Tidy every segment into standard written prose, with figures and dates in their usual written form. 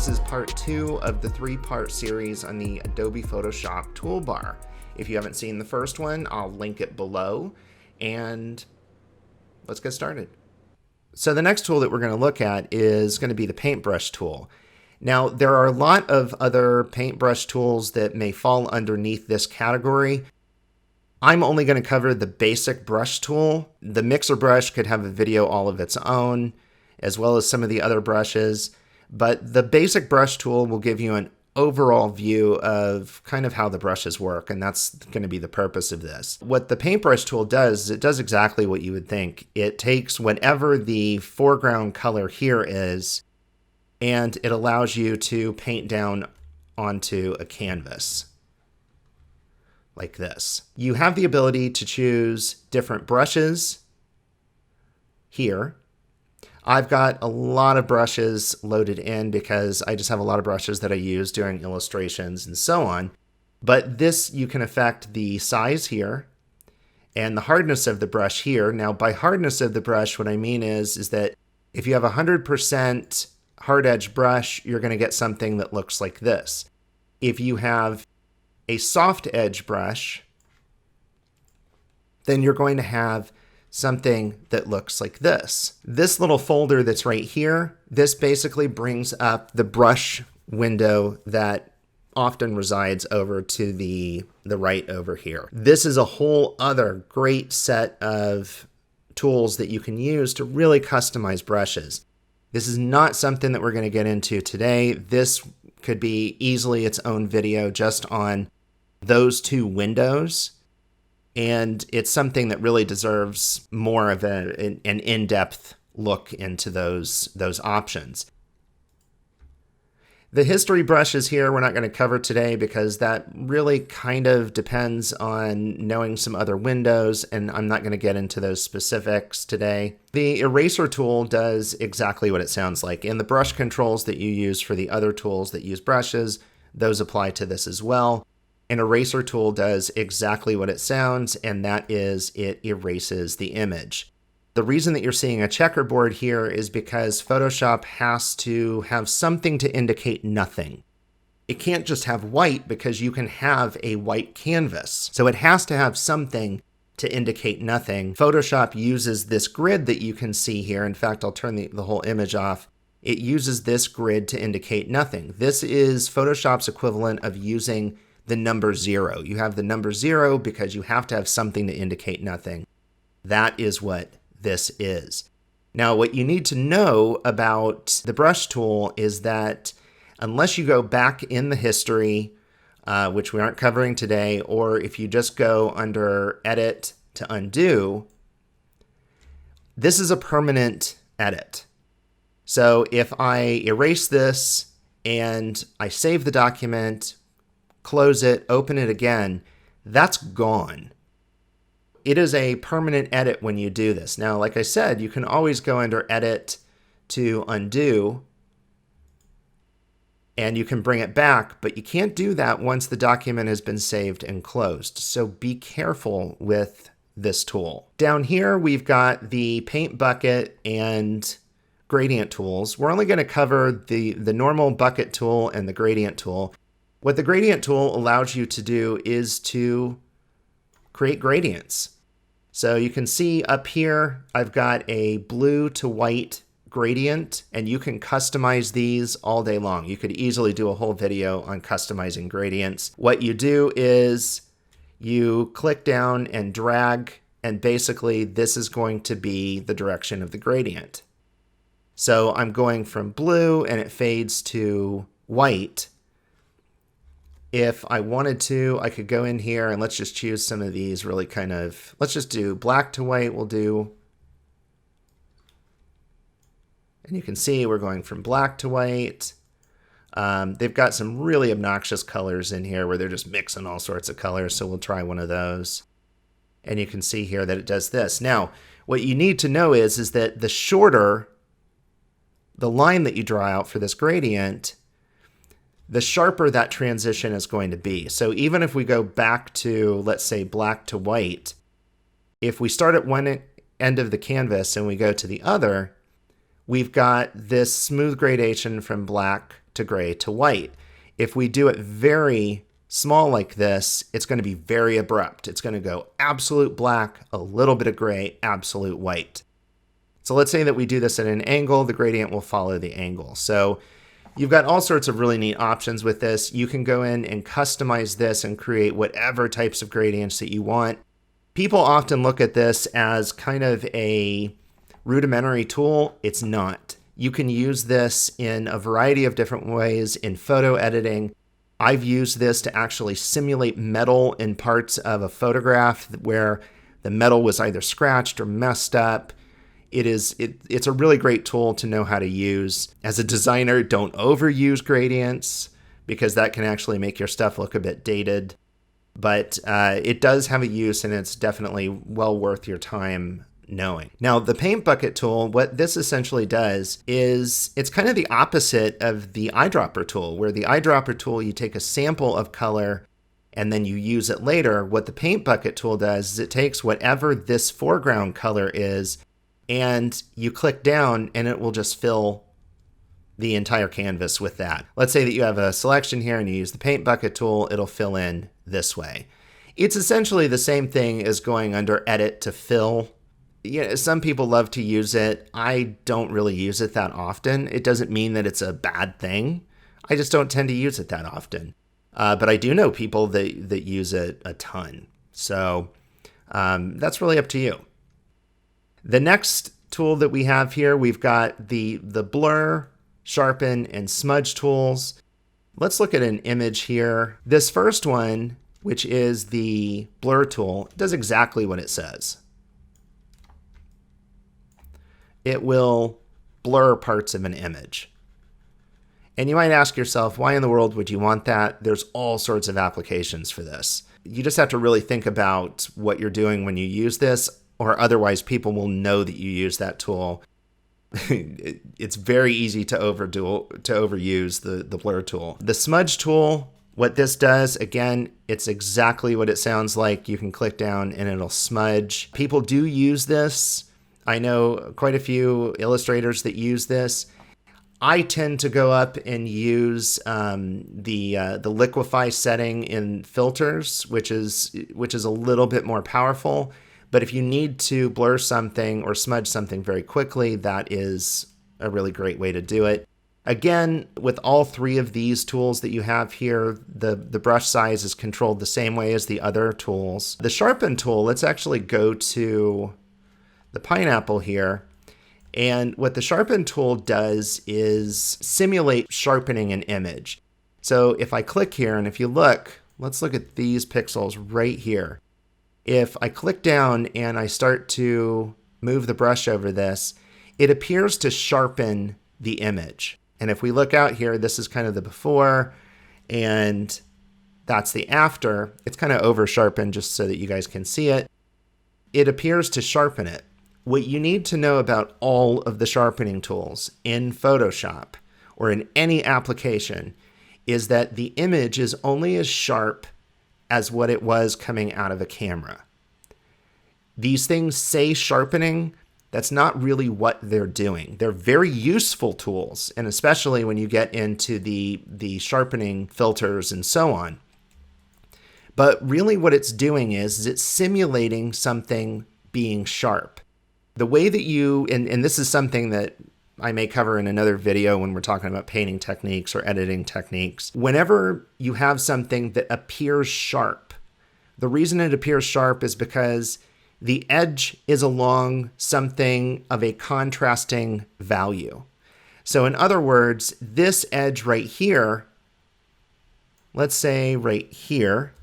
This is part 2 of the 3-part series on the Adobe Photoshop toolbar. If you haven't seen the first one, I'll link it below, and let's get started. So the next tool that we're going to look at is going to be the Paintbrush tool. Now, there are a lot of other paintbrush tools that may fall underneath this category. I'm only going to cover the basic brush tool. The mixer brush could have a video all of its own, as well as some of the other brushes. But the basic brush tool will give you an overall view of kind of how the brushes work, and that's going to be the purpose of this. What the paintbrush tool does is it does exactly what you would think. It takes whatever the foreground color here is, and it allows you to paint down onto a canvas like this. You have the ability to choose different brushes here. I've got a lot of brushes loaded in because I just have a lot of brushes that I use during illustrations and so on. But this, you can affect the size here and the hardness of the brush here. Now, by hardness of the brush, what I mean is that if you have 100% hard edge brush, you're going to get something that looks like this. If you have a soft edge brush, then you're going to have something that looks like this. This little folder that's right here, this basically brings up the brush window that often resides over to the right over here. This is a whole other great set of tools that you can use to really customize brushes. This is not something that we're going to get into today. This could be easily its own video just on those two windows. And it's something that really deserves more of an in-depth look into those options. The history brushes here we're not going to cover today because that really kind of depends on knowing some other windows, and I'm not going to get into those specifics today. The eraser tool does exactly what it sounds like, and the brush controls that you use for the other tools that use brushes, those apply to this as well. An eraser tool does exactly what it sounds, and that is it erases the image. The reason that you're seeing a checkerboard here is because Photoshop has to have something to indicate nothing. It can't just have white because you can have a white canvas. So it has to have something to indicate nothing. Photoshop uses this grid that you can see here. In fact, I'll turn the whole image off. It uses this grid to indicate nothing. This is Photoshop's equivalent of using the number 0. You have the number 0 because you have to have something to indicate nothing. That is what this is. Now, what you need to know about the brush tool is that unless you go back in the history, which we aren't covering today, or if you just go under Edit to Undo, this is a permanent edit. So if I erase this and I save the document, close it, open it again, that's gone. It is a permanent edit when you do this. Now, like I said, you can always go under Edit to Undo, and you can bring it back, but you can't do that once the document has been saved and closed. So be careful with this tool. Down here, we've got the paint bucket and gradient tools. We're only going to cover the normal bucket tool and the gradient tool. What the gradient tool allows you to do is to create gradients. So you can see up here, I've got a blue to white gradient, and you can customize these all day long. You could easily do a whole video on customizing gradients. What you do is you click down and drag, and basically this is going to be the direction of the gradient. So I'm going from blue and it fades to white. If I wanted to, I could go in here and let's just choose some of these really let's just do black to white, we'll do. And you can see we're going from black to white. They've got some really obnoxious colors in here where they're just mixing all sorts of colors, so we'll try one of those. And you can see here that it does this. Now, what you need to know is that the shorter the line that you draw out for this gradient, the sharper that transition is going to be. So even if we go back to, let's say, black to white, if we start at one end of the canvas and we go to the other, we've got this smooth gradation from black to gray to white. If we do it very small like this, it's going to be very abrupt. It's going to go absolute black, a little bit of gray, absolute white. So let's say that we do this at an angle, the gradient will follow the angle. So you've got all sorts of really neat options with this. You can go in and customize this and create whatever types of gradients that you want. People often look at this as kind of a rudimentary tool. It's not. You can use this in a variety of different ways in photo editing. I've used this to actually simulate metal in parts of a photograph where the metal was either scratched or messed up. It's a really great tool to know how to use. As a designer, don't overuse gradients because that can actually make your stuff look a bit dated. But it does have a use, and it's definitely well worth your time knowing. Now, the paint bucket tool, what this essentially does is it's kind of the opposite of the eyedropper tool, where the eyedropper tool, you take a sample of color and then you use it later. What the paint bucket tool does is it takes whatever this foreground color is and you click down and it will just fill the entire canvas with that. Let's say that you have a selection here and you use the paint bucket tool, it'll fill in this way. It's essentially the same thing as going under edit to fill. Yeah, some people love to use it. I don't really use it that often. It doesn't mean that it's a bad thing. I just don't tend to use it that often. But I do know people that use it a ton. So that's really up to you. The next tool that we have here, we've got the blur, sharpen, and smudge tools. Let's look at an image here. This first one, which is the blur tool, does exactly what it says. It will blur parts of an image. And you might ask yourself, why in the world would you want that? There's all sorts of applications for this. You just have to really think about what you're doing when you use this, or otherwise people will know that you use that tool. It's very easy to overuse the blur tool. The smudge tool, what this does, again, it's exactly what it sounds like. You can click down and it'll smudge. People do use this. I know quite a few illustrators that use this. I tend to go up and use the liquefy setting in filters, which is a little bit more powerful. But if you need to blur something or smudge something very quickly, that is a really great way to do it. Again, with all three of these tools that you have here, the brush size is controlled the same way as the other tools. The sharpen tool, let's actually go to the pineapple here. And what the sharpen tool does is simulate sharpening an image. So if I click here, and if you look, let's look at these pixels right here. If I click down and I start to move the brush over this, it appears to sharpen the image. And if we look out here, this is kind of the before, and that's the after. It's kind of over sharpened just so that you guys can see it. It appears to sharpen it. What you need to know about all of the sharpening tools in Photoshop or in any application is that the image is only as sharp as what it was coming out of a camera. These things say sharpening. That's not really what they're doing. They're very useful tools, and especially when you get into the sharpening filters and so on. But really what it's doing is it's simulating something being sharp. The way that you, and this is something that I may cover in another video when we're talking about painting techniques or editing techniques. Whenever you have something that appears sharp, the reason it appears sharp is because the edge is along something of a contrasting value. So in other words, this edge right here, let's say right here,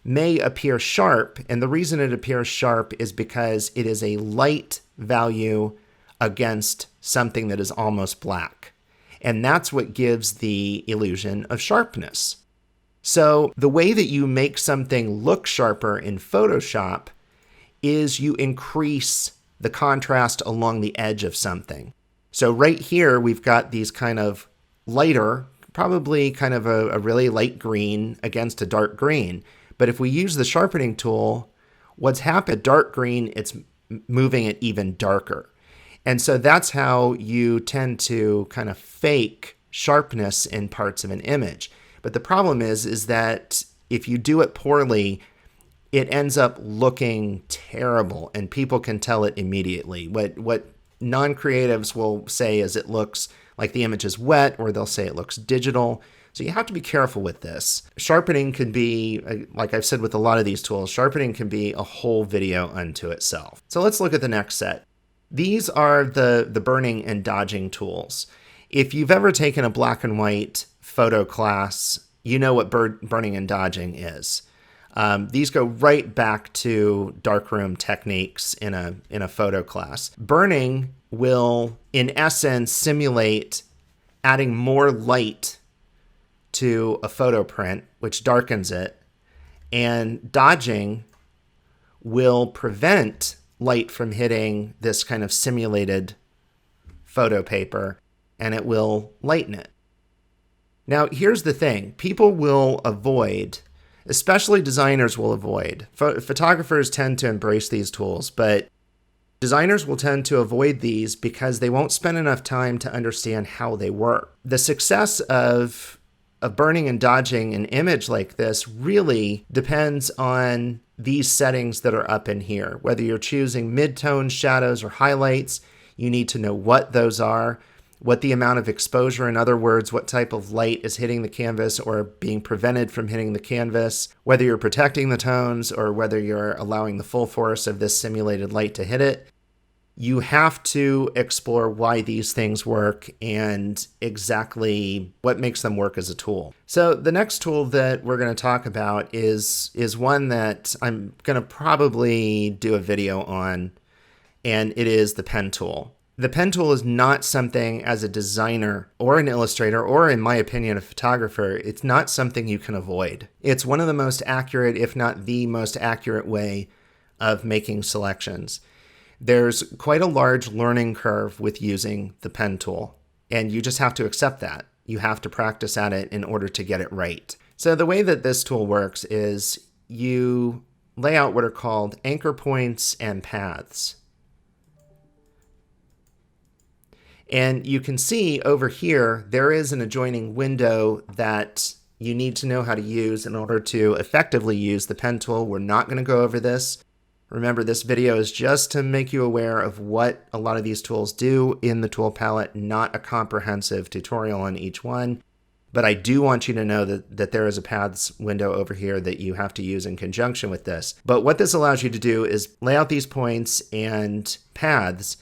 may appear sharp, and the reason it appears sharp is because it is a light value against something that is almost black. And that's what gives the illusion of sharpness. So the way that you make something look sharper in Photoshop is you increase the contrast along the edge of something. So right here, we've got these kind of lighter, probably kind of a really light green against a dark green. But if we use the sharpening tool, what's happened, dark green, it's moving it even darker. And so that's how you tend to kind of fake sharpness in parts of an image. But the problem is that if you do it poorly, it ends up looking terrible, and people can tell it immediately. What non-creatives will say is it looks like the image is wet, or they'll say it looks digital. So you have to be careful with this. Sharpening can be, like I've said with a lot of these tools, sharpening can be a whole video unto itself. So let's look at the next set. These are the burning and dodging tools. If you've ever taken a black and white photo class, you know what burning and dodging is. These go right back to darkroom techniques in a photo class. Burning will, in essence, simulate adding more light to a photo print, which darkens it, and dodging will prevent light from hitting this kind of simulated photo paper, and it will lighten it. Now, here's the thing. People will avoid, especially designers will avoid. Photographers tend to embrace these tools, but designers will tend to avoid these because they won't spend enough time to understand how they work. The success of burning and dodging an image like this really depends on these settings that are up in here. Whether you're choosing mid-tone shadows or highlights, you need to know what those are, what the amount of exposure, in other words, what type of light is hitting the canvas or being prevented from hitting the canvas, whether you're protecting the tones or whether you're allowing the full force of this simulated light to hit it. You have to explore why these things work and exactly what makes them work as a tool. So the next tool that we're going to talk about is one that I'm going to probably do a video on, and it is the pen tool. The pen tool is not something, as a designer or an illustrator, or in my opinion, a photographer, it's not something you can avoid. It's one of the most accurate, if not the most accurate way of making selections. There's quite a large learning curve with using the pen tool, and you just have to accept that. You have to practice at it in order to get it right. So the way that this tool works is you lay out what are called anchor points and paths. And you can see over here, there is an adjoining window that you need to know how to use in order to effectively use the pen tool. We're not going to go over this. Remember, this video is just to make you aware of what a lot of these tools do in the tool palette, not a comprehensive tutorial on each one. But I do want you to know that there is a paths window over here that you have to use in conjunction with this. But what this allows you to do is lay out these points and paths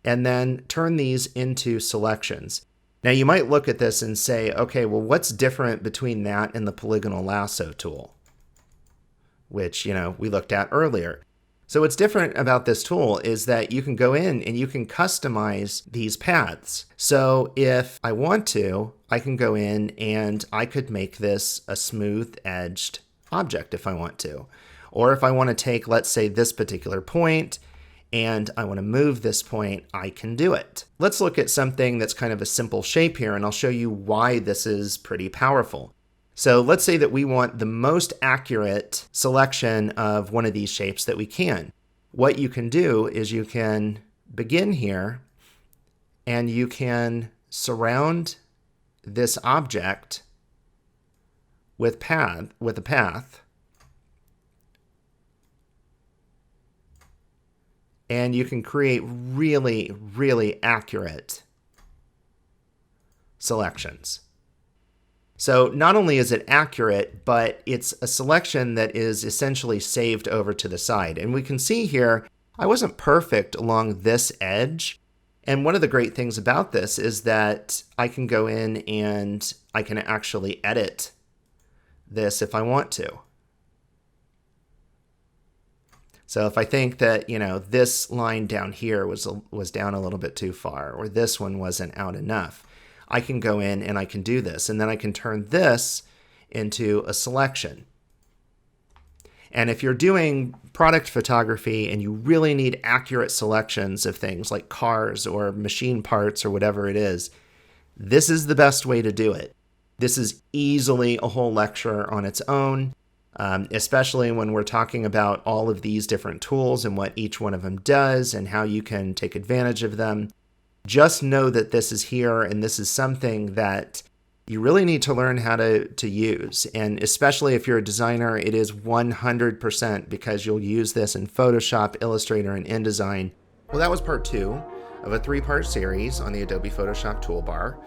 and then turn these into selections. Now you might look at this and say, okay, well, what's different between that and the polygonal lasso tool, which, we looked at earlier. So what's different about this tool is that you can go in and you can customize these paths. So if I want to, I can go in and I could make this a smooth edged object if I want to. Or if I want to take, let's say, this particular point and I want to move this point, I can do it. Let's look at something that's kind of a simple shape here, and I'll show you why this is pretty powerful. So let's say that we want the most accurate selection of one of these shapes that we can. What you can do is you can begin here and you can surround this object with a path. And you can create really, really accurate selections. So not only is it accurate, but it's a selection that is essentially saved over to the side. And we can see here, I wasn't perfect along this edge. And one of the great things about this is that I can go in and I can actually edit this if I want to. So if I think that, this line down here was down a little bit too far, or this one wasn't out enough, I can go in and I can do this, and then I can turn this into a selection. And if you're doing product photography and you really need accurate selections of things like cars or machine parts or whatever it is, this is the best way to do it. This is easily a whole lecture on its own, especially when we're talking about all of these different tools and what each one of them does and how you can take advantage of them. just know that this is here, and this is something that you really need to learn how to use. And especially if you're a designer, it is 100% because you'll use this in Photoshop, Illustrator, and InDesign. Well, that was part 2 of a 3-part series on the Adobe Photoshop toolbar.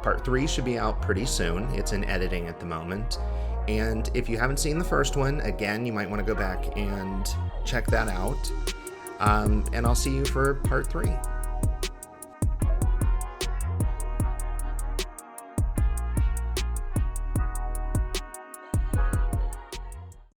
Part 3 should be out pretty soon. It's in editing at the moment. And if you haven't seen the first one, again, you might want to go back and check that out. And I'll see you for part 3.